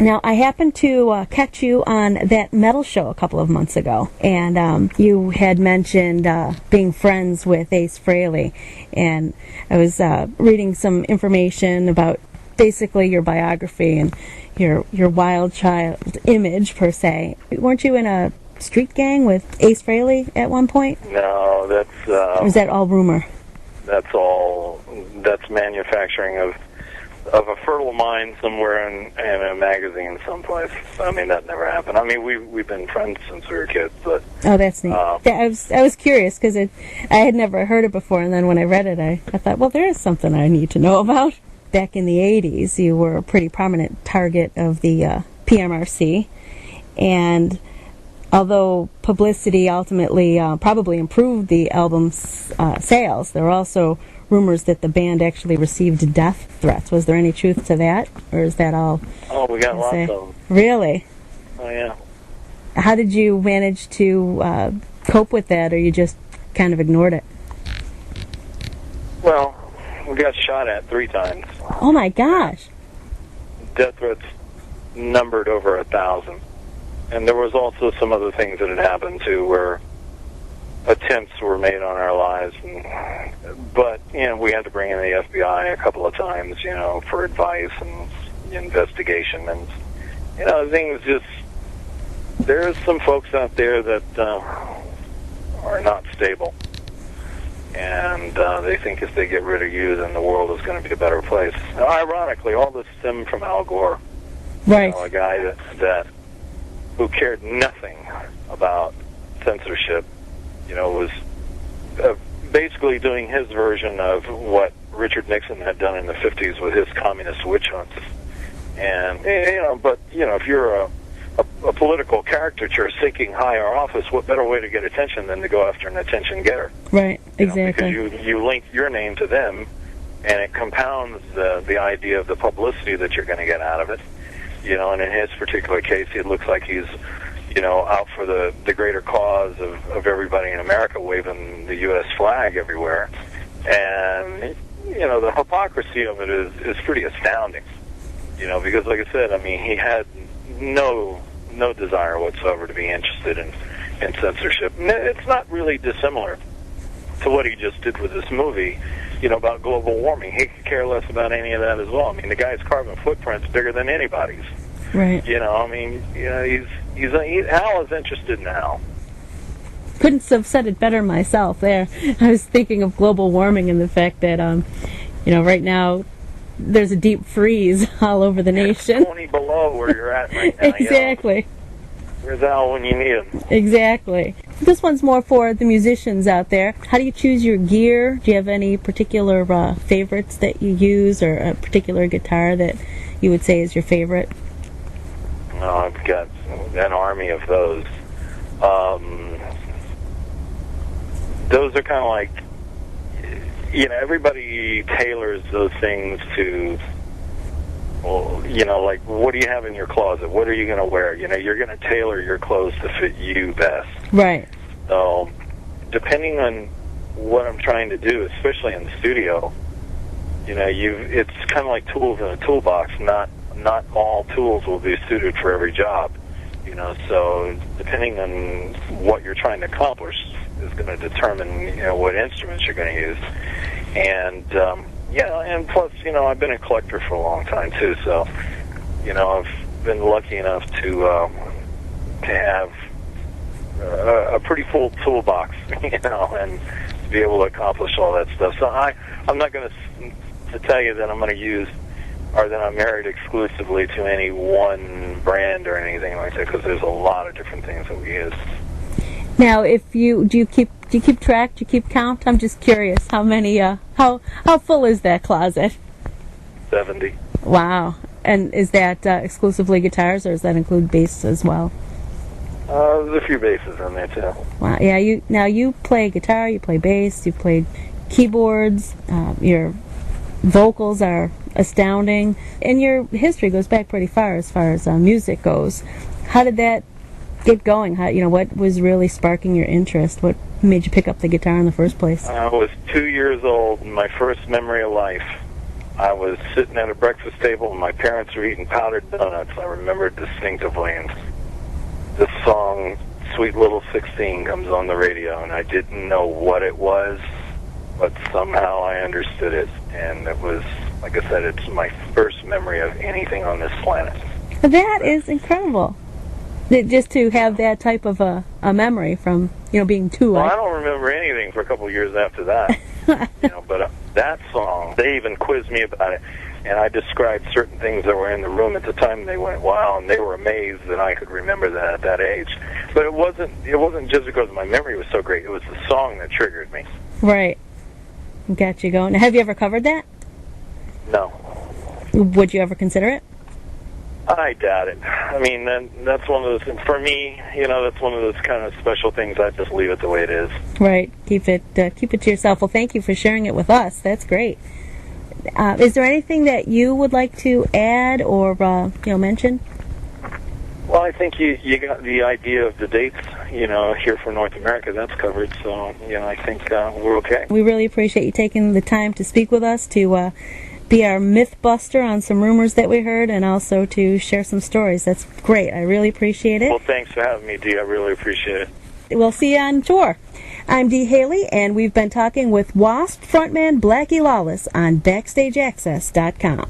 Now, I happened to catch you on that metal show a couple of months ago, and you had mentioned being friends with Ace Frehley, and I was reading some information about basically your biography and your wild child image, per se. Weren't you in a street gang with Ace Frehley at one point? No, that's... or is that all rumor? That's manufacturing of a fertile mind somewhere in a magazine someplace. I mean, that never happened. I mean, we've been friends since we were kids, but... Oh, that's neat. I was curious, because I had never heard it before, and then when I read it, I thought, well, there is something I need to know about. Back in the 80s, you were a pretty prominent target of the PMRC, and although publicity ultimately probably improved the album's sales, there were also rumors that the band actually received death threats. Was there any truth to that, or is that all? Oh, we got lots of them. Really? Oh, yeah. How did you manage to cope with that, or you just kind of ignored it? Well, we got shot at 3 times. Oh, my gosh. Death threats numbered over 1,000. And there was also some other things that had happened, too, where attempts were made on our lives. But, we had to bring in the FBI a couple of times, for advice and investigation. And, things just... There's some folks out there that are not stable. And they think if they get rid of you, then the world is going to be a better place. Now, ironically, all this stemmed from Al Gore. Right. A guy who cared nothing about censorship, was basically doing his version of what Richard Nixon had done in the 50s with his communist witch hunts. And, if you're a political caricature seeking higher office, what better way to get attention than to go after an attention getter? Right, exactly. Because you link your name to them, and it compounds the idea of the publicity that you're going to get out of it. And in his particular case, it looks like he's, out for the greater cause of everybody in America waving the U.S. flag everywhere. And, the hypocrisy of it is pretty astounding. Because like I said, I mean, he had no desire whatsoever to be interested in censorship. It's not really dissimilar to what he just did with this movie, about global warming. He could care less about any of that as well. I mean, the guy's carbon footprint's bigger than anybody's. Right. Al is interested now. Couldn't have said it better myself there. I was thinking of global warming and the fact that, right now there's a deep freeze all over the nation. 20 below where you're at right now. Exactly. Where's Al when you need him? Exactly. This one's more for the musicians out there. How do you choose your gear? Do you have any particular favorites that you use, or a particular guitar that you would say is your favorite? No, I've got an army of those. Those are kind of like, everybody tailors those things to, like, what do you have in your closet? What are you going to wear? You're going to tailor your clothes to fit you best. Right. So, depending on what I'm trying to do, especially in the studio, it's kind of like tools in a toolbox. Not all tools will be suited for every job. So depending on what you're trying to accomplish is going to determine, what instruments you're going to use. And, and plus, I've been a collector for a long time, too, so, I've been lucky enough to have a pretty full toolbox, and to be able to accomplish all that stuff. So I'm not going to tell you that I'm going to use, or that I'm married exclusively to any one brand or anything like that, because there's a lot of different things that we use. Now, do you keep track? Do you keep count? I'm just curious. How many? How full is that closet? 70. Wow. And is that exclusively guitars, or does that include bass as well? There's a few basses in there too. Wow. Yeah. You play guitar. You play bass. You play keyboards. Your vocals are astounding, and your history goes back pretty far as music goes. How did that get going? What was really sparking your interest? What made you pick up the guitar in the first place? I was 2 years old, and my first memory of life I was sitting at a breakfast table and my parents were eating powdered donuts. I remember it distinctively, and this song, Sweet Little 16, comes on the radio, and I didn't know what it was, but somehow I understood it, and it was, like I said, it's my first memory of anything on this planet. That is incredible. Just to have that type of a memory from, being 2. Well, I don't remember anything for a couple of years after that. But that song, they even quizzed me about it, and I described certain things that were in the room at the time, and they went, wow, and they were amazed that I could remember that at that age. But it wasn't just because my memory was so great. It was the song that triggered me. Right. Got you going. Have you ever covered that? No. Would you ever consider it? I doubt it. I mean, that's one of those, for me, that's one of those kind of special things. I just leave it the way it is. Right. Keep it to yourself. Well, thank you for sharing it with us. That's great. Is there anything that you would like to add or, mention? Well, I think you got the idea of the dates, here for North America. That's covered, so, I think we're okay. We really appreciate you taking the time to speak with us, to be our myth buster on some rumors that we heard, and also to share some stories. That's great. I really appreciate it. Well, thanks for having me, Dee. I really appreciate it. We'll see you on tour. I'm Dee Haley, and we've been talking with W.A.S.P frontman Blackie Lawless on BackstageAccess.com.